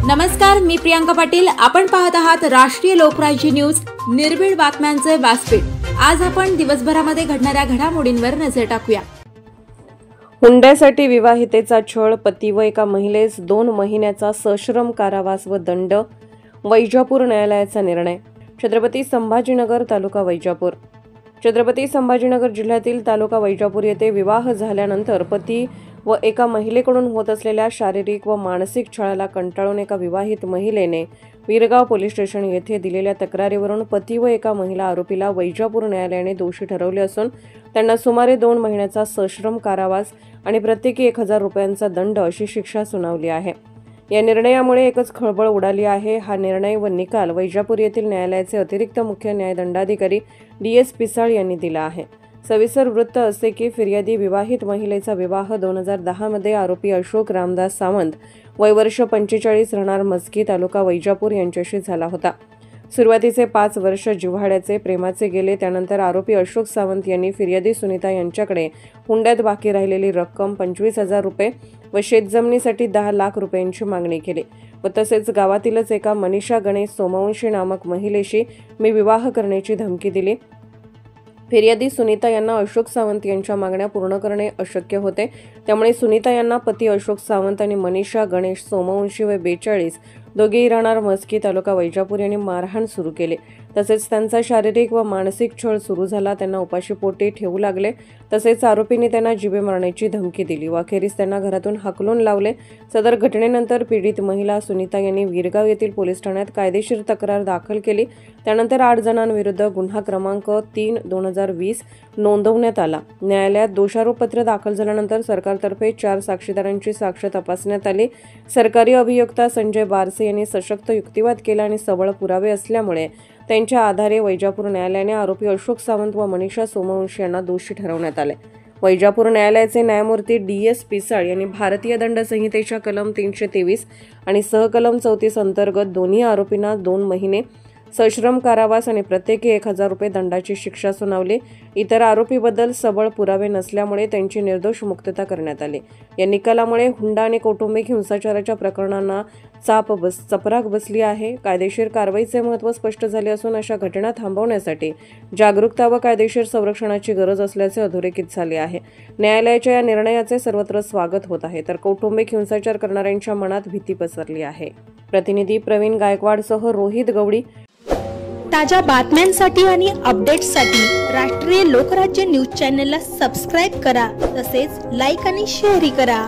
नमस्कार, मी प्रियांका पाटील। आपण पाहत आहात राष्ट्रीय लोकराज्य न्यूज, निर्भीड बातम्यांचे व्यासपीठ। आज आपण दिवसभरामध्ये घडणाऱ्या घडामोडींवर नजर टाकूया। हुंड्यासाठी विवाहितेचा छळ, पती व एका महिलेस 2 महिन्याचा सश्रम कारावास व दंड। वैजापूर न्यायालयाचा निर्णय। छत्रपती संभाजीनगर तालुका वैजापूर। छत्रपती संभाजीनगर जिल्ह्यातील तालुका वैजापूर येथे विवाह झाल्यानंतर पती व एका महिलेकडून होत असलेल्या शारीरिक व मानसिक छळाला कंटाळून एका विवाहित महिलेने वीरगाव पोलीस स्टेशन येथे दिलेल्या तक्रारीवरून पती व एका महिला आरोपीला वैजापूर न्यायालयाने दोषी ठरवले असून त्यांना सुमारे 2 महिन्याचा सश्रम कारावास आणि प्रत्येकी 1000 रुपयांचा दंड अशी शिक्षा सुनावली आहे। या निर्णयामुळे एकच खळबळ उडाली आहे। हा निर्णय व निकाल वैजापूर येथील न्यायालयाचे अतिरिक्त मुख्य न्यायदंडाधिकारी DS पिसाळ यांनी दिला आहे। सविस्तर वृत्त असे की फिर्यादी विवाहित महिलेचा विवाह 2010 मध्ये आरोपी अशोक रामदास सावंत वय वर्ष 45 राहणार मस्की तालुका वैजापूर यांच्याशी झाला होता। सुरुवातीचे 5 वर्ष जिव्हाळ्याचे प्रेमाचे गेले। त्यानंतर आरोपी अशोक सावंत यांनी फिर्यादी सुनीता यांच्याकडे हुंड्यात बाकी राहिलेली रक्कम 25,000 रुपये व शेतजमिनीसाठी 10 लाख रुपयांची मागणी केली व तसेच गावातीलच एका मनीषा गणेश सोमवंशी नामक महिलेशी मी विवाह करण्याची धमकी दिली। फिर्यादी सुनीता यांना अशोक सावंत यांच्या मागण्या पूर्ण करणे अशक्य होते, त्यामुळे सुनीता यांना पती अशोक सावंत आणि मनीषा गणेश सोमवंशी वय 42 दोघेही राहणार मस्की तालुका वैजापूर यांनी मारहाण सुरू केले। तसेच त्यांचा शारीरिक व मानसिक छळ सुरू झाला। त्यांना उपाशीपोटी ठेवू लागले। तसेच आरोपींनी त्यांना जिवे मारण्याची धमकी दिली व अखेरीस त्यांना घरातून हाकलून लावले। सदर घटनेनंतर पीडित महिला सुनीता यांनी वीरगाव येथील पोलीस ठाण्यात कायदेशीर तक्रार दाखल केली। त्यानंतर 8 जणांविरुद्ध गुन्हा क्रमांक 3/2020 नोंदवण्यात आला। न्यायालयात दोषारोपपत्र दाखल झाल्यानंतर सरकारतर्फे 4 साक्षीदारांची साक्ष तपासण्यात आली। सरकारी अभियोक्ता संजय बारसे यांनी सशक्त युक्तिवाद केला आणि सबळ पुरावे असल्यामुळे त्यांच्या आधारे वैजापूर न्यायालयाने आरोपी अशोक सावंत व मनीषा सोमवंशी यांना दोषी ठरवण्यात आले। वैजापूर न्यायालयाचे न्यायमूर्ती DS पिसाळ यांनी भारतीय दंड संहितेच्या कलम 323 आणि सहकलम 34 अंतर्गत दोन्ही आरोपींना 2 महिने सश्रम कारावास आणि प्रत्येकी 1000 रुपये दंडाची शिक्षा सुनावली। इतर आरोपीबद्दल सबळ पुरावे नसल्यामुळे त्यांची निर्दोष मुक्तता करण्यात आली। या निकालामुळे हुंडा आणि कौटुंबिक हिंसाचाराच्या प्रकरणांना चपराक बसली आहे। कायदेशीर कारवाईचे महत्त्व स्पष्ट झाले असून अशा घटना थांबवण्यासाठी जागरूकता व कायदेशीर संरक्षणाची गरज असल्याचे अधोरेखित झाले आहे। न्यायालयाच्या या निर्णयाचे सर्वत्र स्वागत होत आहे, तर कौटुंबिक हिंसाचार करणाऱ्यांच्या मनात भीती पसरली आहे। प्रतिनिधी प्रवीण गायकवाडसह रोहित गवडी। ताज्या बातम्यांसाठी आणि अपडेट्ससाठी राष्ट्रीय लोकराज्य न्यूज चॅनलला सबस्क्राइब करा, तसेच लाईक आणि शेअर करा।